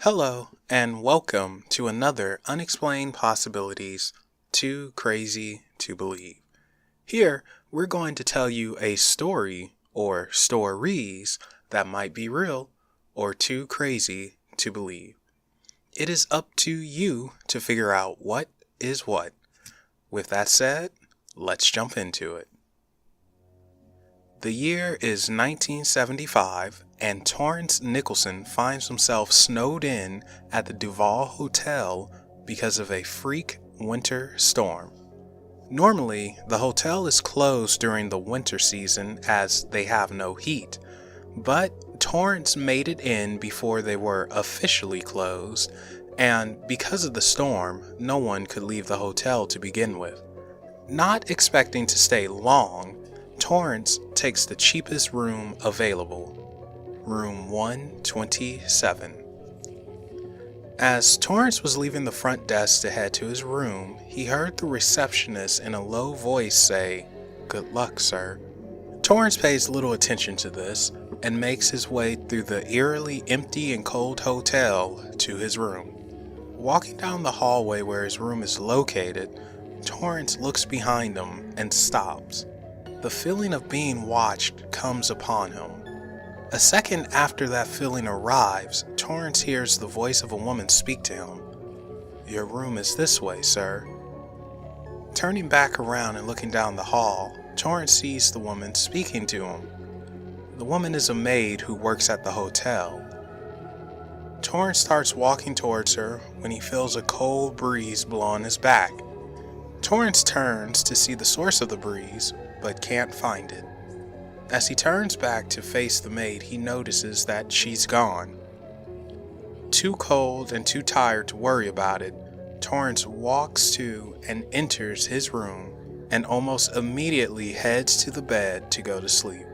Hello, and welcome to another Unexplained Possibilities, Too Crazy to Believe. Here, we're going to tell you a story or stories that might be real or too crazy to believe. It is up to you to figure out what is what. With that said, let's jump into it. The year is 1975, and Torrance Nicholson finds himself snowed in at the Duval Hotel because of a freak winter storm. Normally, the hotel is closed during the winter season as they have no heat, but Torrance made it in before they were officially closed, and because of the storm, no one could leave the hotel to begin with. Not expecting to stay long, Torrance takes the cheapest room available, room 127. As Torrance was leaving the front desk to head to his room, he heard the receptionist in a low voice say, "Good luck, sir." Torrance pays little attention to this and makes his way through the eerily empty and cold hotel to his room. Walking down the hallway where his room is located, Torrance looks behind him and stops. The feeling of being watched comes upon him. A second after that feeling arrives, Torrance hears the voice of a woman speak to him. "Your room is this way, sir." Turning back around and looking down the hall, Torrance sees the woman speaking to him. The woman is a maid who works at the hotel. Torrance starts walking towards her when he feels a cold breeze blow on his back. Torrance turns to see the source of the breeze, but can't find it. As he turns back to face the maid, he notices that she's gone. Too cold and too tired to worry about it, Torrance walks to and enters his room and almost immediately heads to the bed to go to sleep.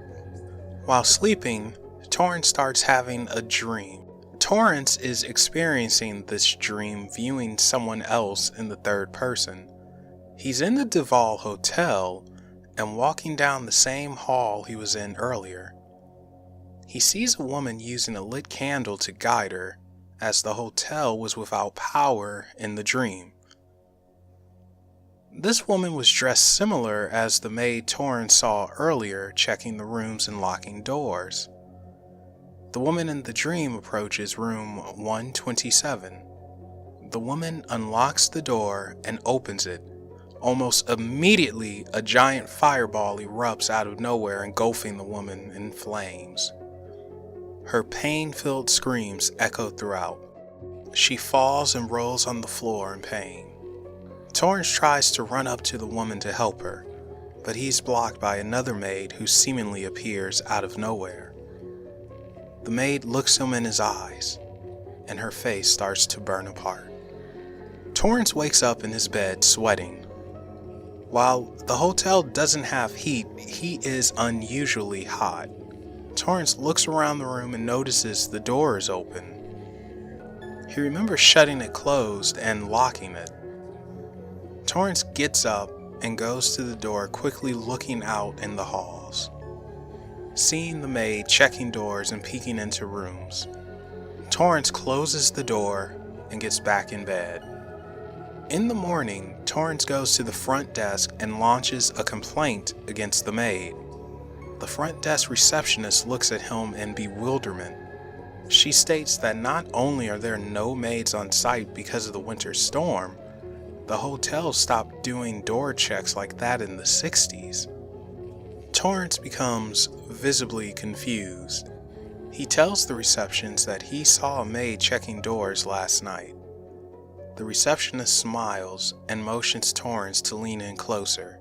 While sleeping, Torrance starts having a dream. Torrance is experiencing this dream viewing someone else in the third person. He's in the Duval Hotel and walking down the same hall he was in earlier. He sees a woman using a lit candle to guide her, as the hotel was without power in the dream. This woman was dressed similar as the maid Torrance saw earlier, checking the rooms and locking doors. The woman in the dream approaches room 127. The woman unlocks the door and opens it. Almost immediately, a giant fireball erupts out of nowhere, engulfing the woman in flames. Her pain-filled screams echo throughout. She falls and rolls on the floor in pain. Torrance tries to run up to the woman to help her, but he's blocked by another maid who seemingly appears out of nowhere. The maid looks him in his eyes, and her face starts to burn apart. Torrance wakes up in his bed, sweating. While the hotel doesn't have heat, he is unusually hot. Torrance looks around the room and notices the door is open. He remembers shutting it closed and locking it. Torrance gets up and goes to the door, quickly looking out in the halls, seeing the maid checking doors and peeking into rooms. Torrance closes the door and gets back in bed. In the morning, Torrance goes to the front desk and launches a complaint against the maid. The front desk receptionist looks at him in bewilderment. She states that not only are there no maids on site because of the winter storm, the hotel stopped doing door checks like that in the 60s. Torrance becomes visibly confused. He tells the receptionist that he saw a maid checking doors last night. The receptionist smiles and motions Torrance to lean in closer.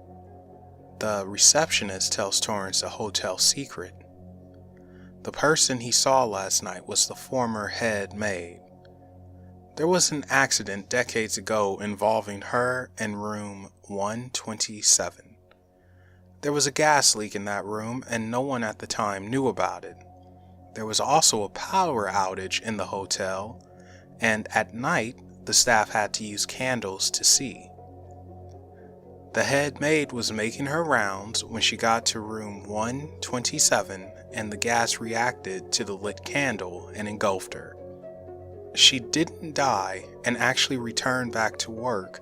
The receptionist tells Torrance a hotel secret. The person he saw last night was the former head maid. There was an accident decades ago involving her and room 127. There was a gas leak in that room and no one at the time knew about it. There was also a power outage in the hotel, and at night, the staff had to use candles to see. The head maid was making her rounds when she got to room 127 and the gas reacted to the lit candle and engulfed her. She didn't die and actually returned back to work,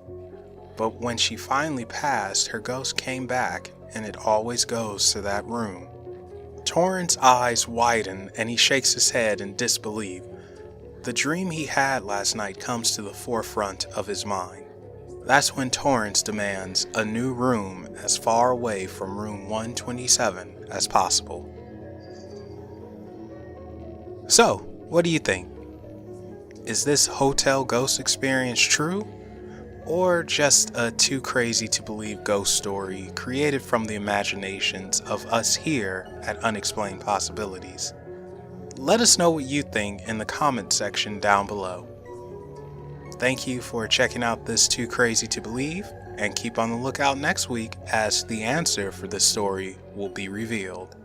but when she finally passed, her ghost came back, and it always goes to that room. Torrance' eyes widen and he shakes his head in disbelief. The dream he had last night comes to the forefront of his mind. That's when Torrance demands a new room as far away from room 127 as possible. So, what do you think? Is this hotel ghost experience true? Or just a too crazy to believe ghost story created from the imaginations of us here at Unexplained Possibilities? Let us know what you think in the comment section down below. Thank you for checking out this Too Crazy to Believe, and keep on the lookout next week as the answer for this story will be revealed.